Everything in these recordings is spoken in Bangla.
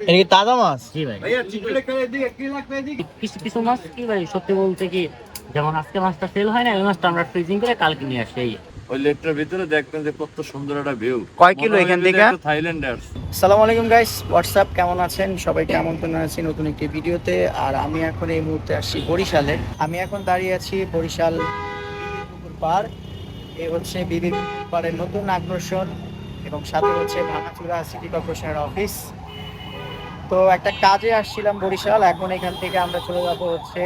এটা কি তাজা মাছ? জি ভাই। কিছু কিছু মাছ কি ভাই সত্যি বলতে কি, যেমন আজকে মাছটা সেল হয় না, ওই মাছটা আমরা ফ্রিজিং করে কালকে নিয়ে আসি। ওই লেকটার ভিতরে দেখবেন যে কত সুন্দর একটা ভিউ। কয় কিলো এখান থেকে? থাইল্যান্ডে আসছে। আসসালামু আলাইকুম গাইস, হোয়াটসঅ্যাপ, কেমন আছেন সবাইকে? আমন্ত্রণ জানাচ্ছি নতুন একটি ভিডিওতে। আর আমি এখন এই মুহূর্তে আসছি বরিশালে। আমি এখন দাঁড়িয়ে আছি বরিশাল বিবির পুকুর পাড়। এই হচ্ছে বিবির পুকুর পাড়ের নতুন আকর্ষণ এবং সাথে হচ্ছে ভাঙাচুরা সিটি কর্পোরেশনের অফিস। তো একটা কাজে আসছিলাম বরিশাল, এখন এখান থেকে আমরা চলে যাবো হচ্ছে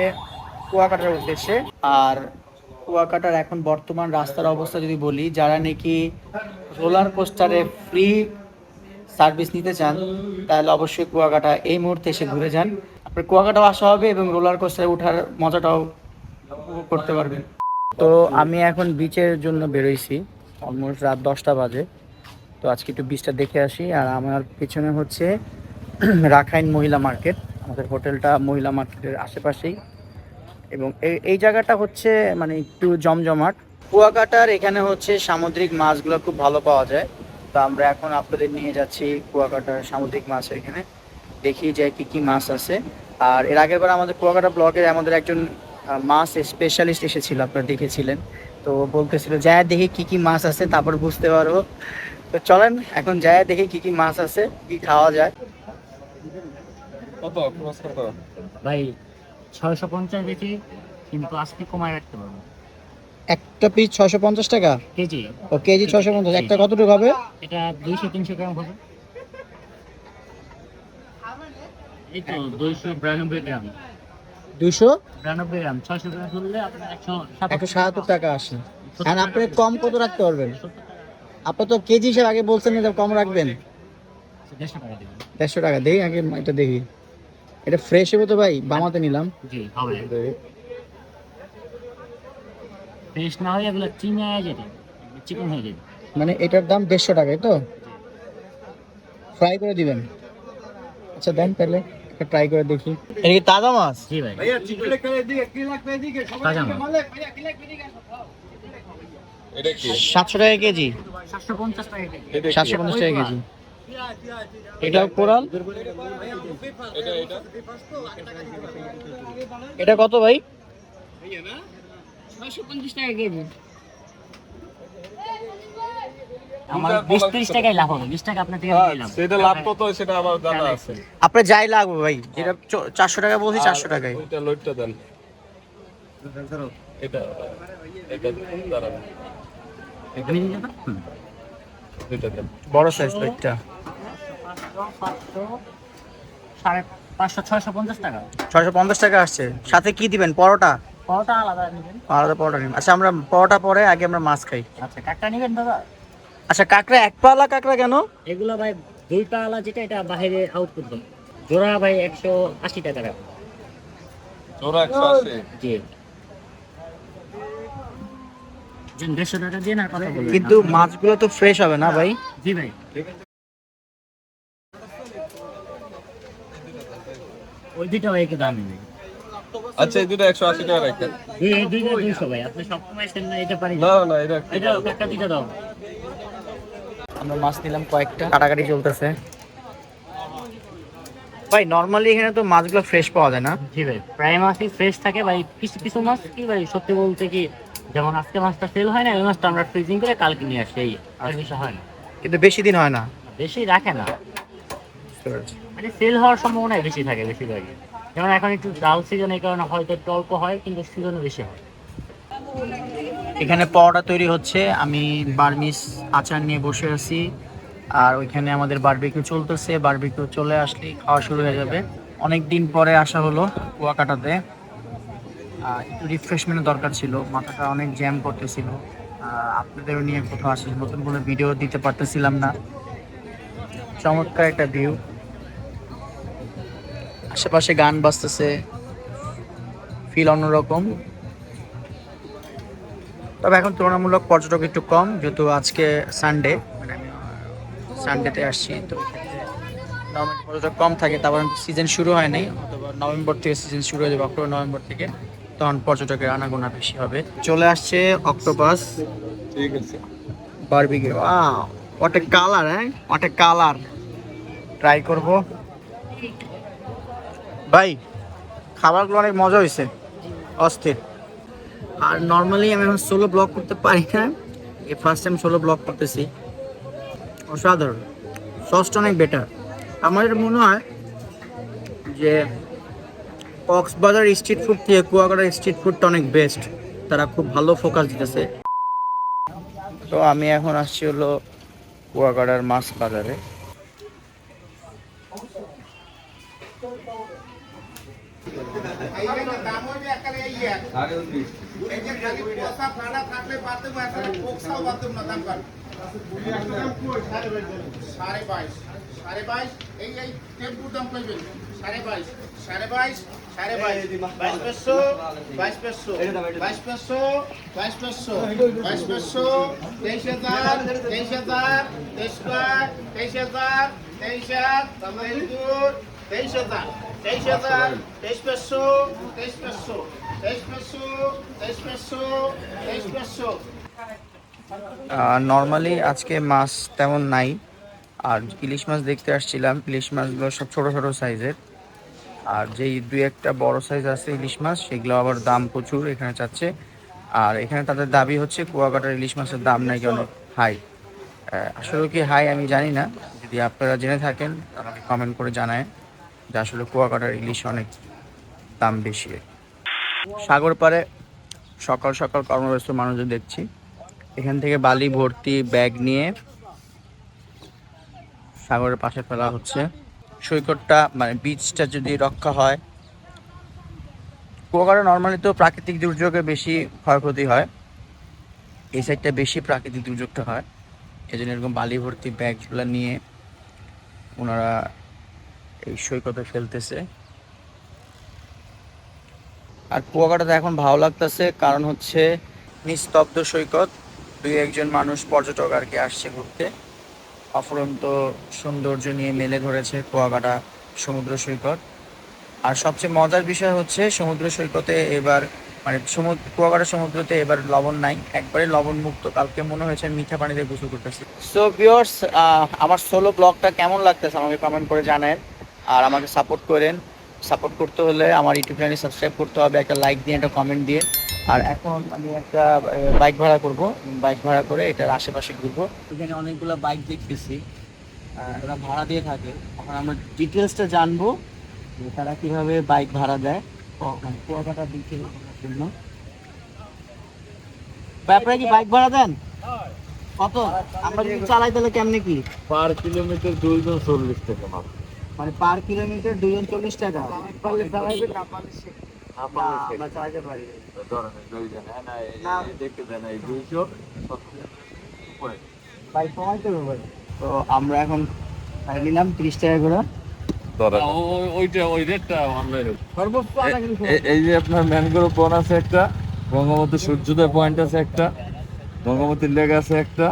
কুয়াকাটার উদ্দেশ্যে। আর কুয়াকাটার এখন বর্তমান রাস্তার অবস্থা যদি বলি, যারা নাকি রোলার কোস্টারে ফ্রি সার্ভিস নিতে চান তাহলে অবশ্যই কুয়াকাটা এই মুহূর্তে এসে ঘুরে যান। আপনার কুয়াকাটাও আসা হবে এবং রোলার কোস্টারে ওঠার মজাটাও উপভোগ করতে পারবেন। তো আমি এখন বিচের জন্য বেরোইছি, অলমোস্ট রাত 10টা বাজে। তো আজকে একটু বিচটা দেখে আসি। আর আমার পিছনে হচ্ছে রাখাইন মহিলা মার্কেট, আমাদের হোটেলটা মহিলা মার্কেটের আশেপাশেই। এবং এই জায়গাটা হচ্ছে মানে একটু জমজমাট। কুয়াকাটার এখানে হচ্ছে সামুদ্রিক মাছগুলো খুব ভালো পাওয়া যায়। তো আমরা এখন আপনাদের নিয়ে যাচ্ছি কুয়াকাটার সামুদ্রিক মাছ, এখানে দেখি যে কি কি মাছ আছে। আর এর আগের বার আমাদের কুয়াকাটা ব্লগে আমাদের একজন মাছ স্পেশালিস্ট এসেছিল, আপনারা দেখেছিলেন। তো বলতেছিল যায় দেখি কি কি মাছ আছে, তারপর বুঝতে পারবো। তো চলেন এখন যায় দেখি কি কি মাছ আছে, কি খাওয়া যায়। কত ক্রস কত? ভাই 650 কেজি, কিন্তু আজকে কমায় রাখতে পারবো। একটা পিস 650 টাকা কেজি? ও কেজি 650। একটা কতটুকু হবে? এটা 200-300 গ্রাম হবে। এই তো 292 গ্রাম। 292 গ্রাম 600 গ্রাম ধরলে আপনার 177 টাকা আসে। আর আপনি কম কত রাখতে পারবেন? আপনি তো কেজি হিসেবে আগে বলছেন না, কম রাখবেন। 150 টাকা দেবেন। 150 টাকা দেখি আগে, এটা দেখি। এটা ফ্রেশ হবে তো ভাই? বামাতে নিলাম। জি হবে। ফ্রেশ না হয় এগুলো চিনি হয়ে যাবে, চিকন হয়ে যাবে। মানে এটার দাম 150 টাকায় তো? ফ্রাই করে দিবেন? আচ্ছা দেন তাহলে একটা ট্রাই করে দেখি। এটা কি তাজা মাছ? জি ভাই, তাজা মাছ। এটা কি? 700 টাকা কেজি? 750 টাকা কেজি। 750 টাকা কেজি। এটাও কোরাল? এটা এটা এটা কত ভাই? 650 টাকা কেজি। আমার 20-30 টাকাই লাভ হবে। 20 টাকা আপনার থেকে নিলাম। সেটা লাভ কত সেটা আমার জানা আছে। আপনার যাই লাগবে ভাই, যেটা 400 টাকা বলছি 400 টাকায়। ওইটা লোডটা দেন। এটা এটা দাঁড়ান। এখানে নিয়ে যাবেন? এটা দেন। বড় সাইজ লোকটা। 500, 650 টাকা। 650 টাকা আসছে। সাথে কি দিবেন? পরোটা? কতটা আলাদা নেবেন? আলাদা পরোটা নিন। আচ্ছা আমরা পরোটা পরে, আগে আমরা মাছ খাই। আচ্ছা, কাঁকড়া নেবেন দাদা? আচ্ছা কাঁকড়া, এক পালা কাঁকড়া কেন? এগুলো ভাই দুইটা আলা, যেটা এটা বাইরে আউট করতে হবে। জোড়া ভাই 180 টাকা রাখো। জোড়া 180। জি। 150 টাকা দিয়ে না কথা বলবেন। কিন্তু মাছগুলো তো ফ্রেশ হবে না ভাই? জি ভাই। ওই দুইটা ভাই একটু দামি ভাই। আচ্ছা এই দুটো 180 টাকা রাখেন। এই দুইটা 200 ভাই। আপনি সব সময় সেল না, এটা পারি না। না না এটা এটা একটা দিতে দাও। আমরা মাছ নিলাম কয়েকটা, কাটাকাটি চলতেছে। ভাই নরমালি এখানে তো মাছগুলো ফ্রেশ পাওয়া যায় না? জি ভাই, প্রায় মাছই ফ্রেশ থাকে ভাই। কিছু কিছু মাছ কি ভাই সত্যি বলতে কি, যেমন আজকে মাছটা সেল হয় না, ওই মাছটা আমরা ফ্রিজিং করে কালকে নিয়ে আসি। এই আর কিছু হয় না। কিন্তু বেশি দিন হয় না। বেশি রাখে না, মানে সেল হওয়ার সম্ভাবনাই বেশি থাকে বেশিরভাগই। যেমন এখন একটু ডাল সিজন, এই কারণে হয়তো একটু অল্প হয়, কিন্তু সিজনে বেশি হয়। এখানে পরোটা তৈরি হচ্ছে, আমি বার্মিস আচার নিয়ে বসে আছি। আর ওইখানে আমাদের বারবিকিউ চলতেছে, বারবিকিউ চলে আসলেই খাওয়া শুরু হয়ে যাবে। অনেক দিন পরে আসা হলো কুয়াকাটাতে। একটু রিফ্রেশমেন্টের দরকার ছিল, মাথাটা অনেক জ্যাম করতেছিল। আপনাদেরও নিয়ে কোথাও আসি, নতুন কোনো ভিডিও দিতে পারতেছিলাম না। চমৎকার একটা ভিউ, আশেপাশে গান বাজতেছে, ফিল অন্যরকম। তবে এখন তুলনামূলক পর্যটক একটু কম, যেহেতু আজকে সানডে, মানে আমি সানডেতে আসছি। তো নভেম্বর পর্যটক কম থাকে, তারপর সিজন শুরু হয় নাই, অথবা নভেম্বর থেকে সিজন শুরু হয়ে যাবে, অক্টোবর নভেম্বর থেকে, তখন পর্যটকের আনাগোনা বেশি হবে। চলে আসছে অক্টোপাস ঠিক আছে। Barbecue. Wow, what a colour, হ্যাঁ হোয়াট এ কালার। ট্রাই করব। ভাই খাবারগুলো অনেক মজা হয়েছে, অস্থির। আর নর্মালি আমি এখন সোলো ব্লগ করতে পারি না, এই ফার্স্ট টাইম সোলো ব্লগ করতেছি। অসাধারণ, সসটা অনেক বেটার। আমার এটা মনে হয় যে কক্সবাজার স্ট্রিট ফুড থেকে কুয়াকাটার স্ট্রিট ফুডটা অনেক বেস্ট, তারা খুব ভালো ফোকাস দিতেছে। তো আমি এখন আসছি হলো কুয়াকাটার মাছ বাজারে। নর্মালি আজকে মাছ তেমন নাই, আর ইলিশ মাছ দেখতে আসছিলাম। ইলিশ মাছগুলো সব ছোট ছোট সাইজের, আর যেই দুই একটা বড় সাইজ আছে ইলিশ মাছ সেগুলো আবার দাম প্রচুর এখানে চাচ্ছে। আর এখানে তাদের দাবি হচ্ছে কুয়াকাটার ইলিশ মাছের দাম নাকি অনেক হাই। আসলে কি হাই আমি জানি না, যদি আপনারা জেনে থাকেন আমাকে কমেন্ট করে জানায় যে আসলে কুয়াকাটার ইলিশ অনেক দাম বেশি। সাগর পাড়ে সকাল সকাল কর্মব্যস্ত মানুষদের দেখছি, এখান থেকে বালি ভর্তি ব্যাগ নিয়ে সাগরের পাশে ফেলা হচ্ছে। সৈকতটা মানে বিচটা যদি রক্ষা হয়, কুয়াকাটা নর্মালি তো প্রাকৃতিক দুর্যোগে বেশি ক্ষয়ক্ষতি হয়, এই সাইডটা বেশি প্রাকৃতিক দুর্যোগটা হয়, এই জন্য এরকম বালি ভর্তি ব্যাগগুলো নিয়ে ওনারা এই সৈকতে ফেলতেছে। আর কুয়াকাটাতে এখন ভালো লাগতেছে, কারণ হচ্ছে নিস্তব্ধ সৈকত, দুই একজন মানুষ পর্যটক আর কি আসছে ঘুরতে। অফুরন্ত সৌন্দর্য নিয়ে মেলে ধরেছে কুয়াকাটা সমুদ্র সৈকত। আর সবচেয়ে মজার বিষয় হচ্ছে সমুদ্র সৈকতে এবার মানে কুয়াকাটা সমুদ্রতে এবার লবণ নাই, একবারে লবণ মুক্ত। কালকে মনে হয়েছে মিঠা পানিতে গোসল করতেছি। সো ভিউয়ার্স, আমার সোলো ব্লগটা কেমন লাগতেছে আমাকে কমেন্ট করে জানান, আর আমাকে সাপোর্ট করেন। সাপোর্ট করতে হলে আমার ইউটিউব চ্যানেল সাবস্ক্রাইব করতে হবে, একটা লাইক দিয়ে একটা কমেন্ট দিয়ে। আর এখন আমি একটা বাইক ভাড়া করব, বাইক ভাড়া করে এটার আশেপাশে ঘুরবো। এখানে অনেকগুলো বাইক দেখতেছি, ওরা ভাড়া দিয়ে থাকে। এখন আমরা ডিটেলসটা জানবো যে তারা কিভাবে বাইক ভাড়া দেয় কুয়াকাটা বিচে জন্য। আপনারা কি বাইক ভাড়া দেন? কত? আমরা যদি চালাই তাহলে কেমনে কি? পার কিলোমিটার 240 টাকা মাত্র। মানে পার কিলোমিটার 240 টাকা। পারলে চালাইবে, না পারলে আমরা চালাতে পারি। ধরেন দেখতে দেন এই 200 বাইক কমাইতে হবে ভাই। তো আমরা এখন নিলাম 30 টাকা করে। ওই রেটটা অনলাইনে সর্বোচ্চ এই যে আপনার ম্যানগ্রোভ বন আছে একটা, গঙ্গাবতী সূর্যোদয় পয়েন্ট আছে একটা, গঙ্গাবতী লেক আছে একটা,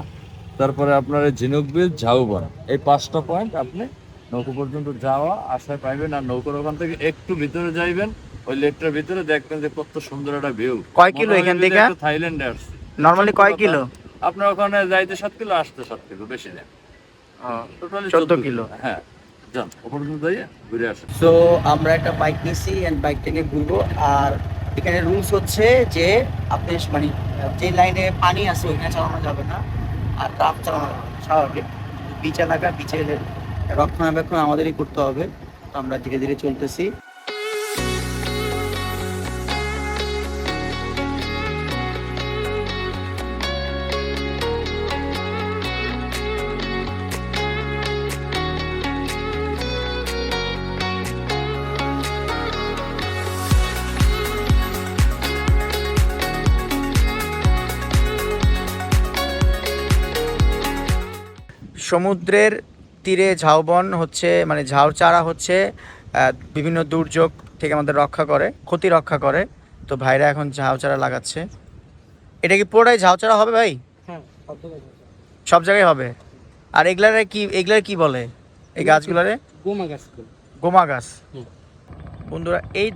তারপরে আপনার ঝিনুক বিচ, ঝাউবন, এই 5টা পয়েন্ট আপনি নৌকো পর্যন্ত যাওয়া আশায় পাইবেন। আর নৌকোর ওখান থেকে একটু ভিতরে যাইবেন, ওই লেকটার ভিতরে দেখবেন যে কত সুন্দর একটা ভিউ। কয় কিলো এখান থেকে? থাইল্যান্ডে আসছে। নরমালি কয় কিলো? আপনার ওখানে যাইতে 7 কিলো, আসতে 7 কিলো, বেশি না, টোটালি 14 কিলো। হ্যাঁ, যান ওপর পর্যন্ত যাইয়ে ঘুরে আসেন। সো আমরা একটা বাইক নিয়েছি এন্ড বাইকটা নিয়ে ঘুরবো। আর এখানে রুলস হচ্ছে যে আপনি মানে যে লাইনে পানি আছে ওইখানে চালানো যাবে না, আর ট্রাক চালানো যাবে না, স্বাভাবিক। বিচ এলাকা, বিচের রক্ষণাবেক্ষণ আমাদেরই করতে হবে। তো আমরা ধীরে ধীরে চলতেছি। সমুদ্রের তীরে ঝাউবন হচ্ছে মানে ঝাউচারা হচ্ছে বিভিন্ন দুর্যোগ থেকে আমাদের রক্ষা করে, ক্ষতি রক্ষা করে। তো ভাইরা এখন ঝাউচারা লাগাচ্ছে। এটা কি পুরোটাই ঝাউচারা হবে ভাই? হ্যাঁ, সব জায়গায় হবে। আর এগুলার কি বলে এই গাছগুলারে? গোমা গাছ। গোমা গাছ। বন্ধুরা, এই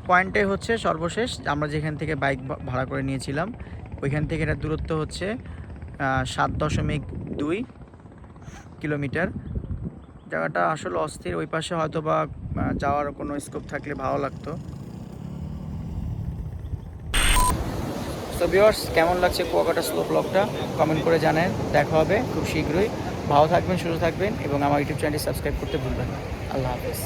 পয়েন্টে হচ্ছে সর্বশেষ আমরা যেখান থেকে বাইক ভাড়া করে নিয়েছিলাম, ওইখান থেকে এটা দূরত্ব হচ্ছে 7.2 কিলোমিটার। জায়গাটা আসলে অস্থির, ওই পাশে হয়তো বা যাওয়ার কোনো স্কোপ থাকলে ভালো লাগতো। সো ভিউয়ার্স, কেমন লাগছে কুয়াকাটা স্লো ব্লগটা কমেন্ট করে জানেন। দেখা হবে খুব শীঘ্রই। ভালো থাকবেন, সুস্থ থাকবেন এবং আমার ইউটিউব চ্যানেলটি সাবস্ক্রাইব করতে ভুলবেন না। আল্লাহ হাফেজ।